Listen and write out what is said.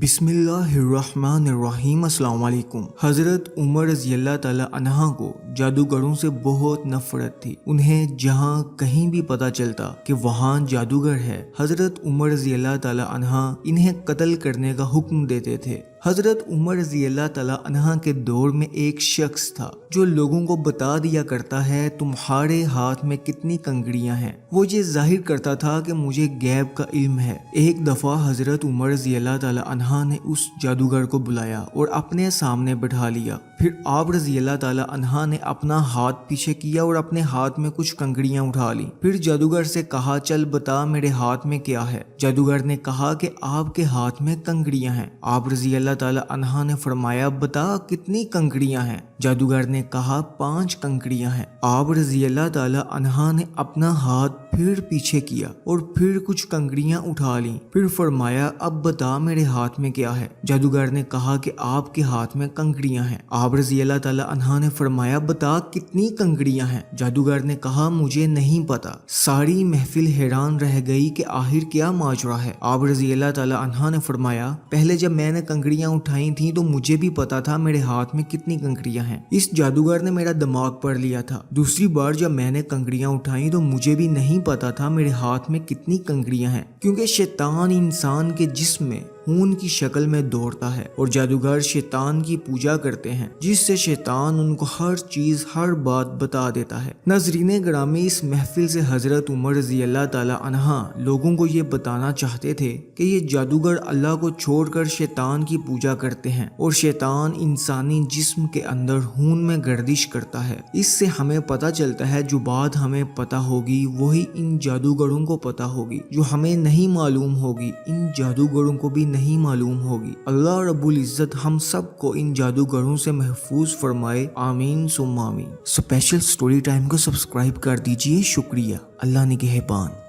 बिस्मिल्लाहिर्रहमानिर्रहीम। अस्सलाम वालेकुम। हज़रत उमर रज़ी अल्लाह ताला अन्हा को जादूगरों से बहुत नफरत थी। उन्हें जहाँ कहीं भी पता चलता कि वहाँ जादूगर है, हज़रत उमर रज़ी अल्लाह ताला अन्हा इन्हें कत्ल करने का हुक्म देते थे। हज़रत उमर रज़ी अल्लाह ताला अन्हा के दौर में एक शख्स था जो लोगों को बता दिया करता है तुम्हारे हाथ में कितनी कंकड़ियां हैं। वो ये जाहिर करता था कि मुझे गैब का इल्म है। एक दफ़ा हज़रत उमर रज़ी अल्लाह ताला अन्हा ने उस जादूगर को बुलाया और अपने सामने बैठा लिया। फिर आप रज़ी अल्लाह ताला अन्हा ने अपना हाथ पीछे किया और अपने हाथ में कुछ कंकड़ियां उठा ली। फिर जादूगर से कहा, चल बता मेरे हाथ में क्या है। जादूगर ने कहा कि आपके हाथ में कंकड़ियां हैं। आप रज़ी अल्लाह ताला अन्हा ने फरमाया, बता कितनी कंकड़ियां हैं। जादूगर ने कहा 5 कंकड़ियां हैं। आप रज़ी अल्लाह ताला अन्हा ने अपना हाथ फिर पीछे किया और फिर कुछ कंकड़ियां उठा ली। फिर फरमाया, अब बता मेरे हाथ में क्या है। जादूगर ने कहा कि आपके हाथ में कंकड़ियां हैं। आप रज़ी अल्लाह ताला अन्हा ने फरमाया, बता कितनी कंकड़ियां हैं। जादूगर ने कहा, मुझे नहीं पता। सारी महफिल हैरान रह गई कि आखिर क्या माजरा है। आप रज़ी अल्लाह ताला अन्हा ने फरमाया, पहले जब मैंने कंकड़ियां उठाई थी तो मुझे भी पता था मेरे हाथ में कितनी कंकड़ियां हैं। इस जादूगर ने मेरा दिमाग पढ़ लिया था। दूसरी बार जब मैंने कंकड़ियां उठाई तो मुझे भी नहीं पता था मेरे हाथ में कितनी कंकड़ियां हैं, क्योंकि शैतान इंसान के जिस्म में खून की शक्ल में दौड़ता है और जादूगर शैतान की पूजा करते हैं, जिससे शैतान उनको हर चीज हर बात बता देता है। नाज़रीन ग्रामी, इस महफिल से हजरत उमर रज़ी अल्लाह ताला अन्हा लोगों को ये बताना चाहते थे कि ये जादूगर अल्लाह को छोड़कर शैतान की पूजा करते हैं और शैतान इंसानी जिस्म के अंदर खून में गर्दिश करता है। इससे हमें पता चलता है जो बात हमें पता होगी वही इन जादूगरों को पता होगी, जो हमें नहीं मालूम होगी इन जादूगरों को भी नहीं मालूम होगी। अल्लाह रब्बुल इज्जत हम सब को इन जादूगरों से महफूज फरमाए। आमीन सुम्मा आमीन। स्पेशल स्टोरी टाइम को सब्सक्राइब कर दीजिए। शुक्रिया। अल्लाह निगहबान।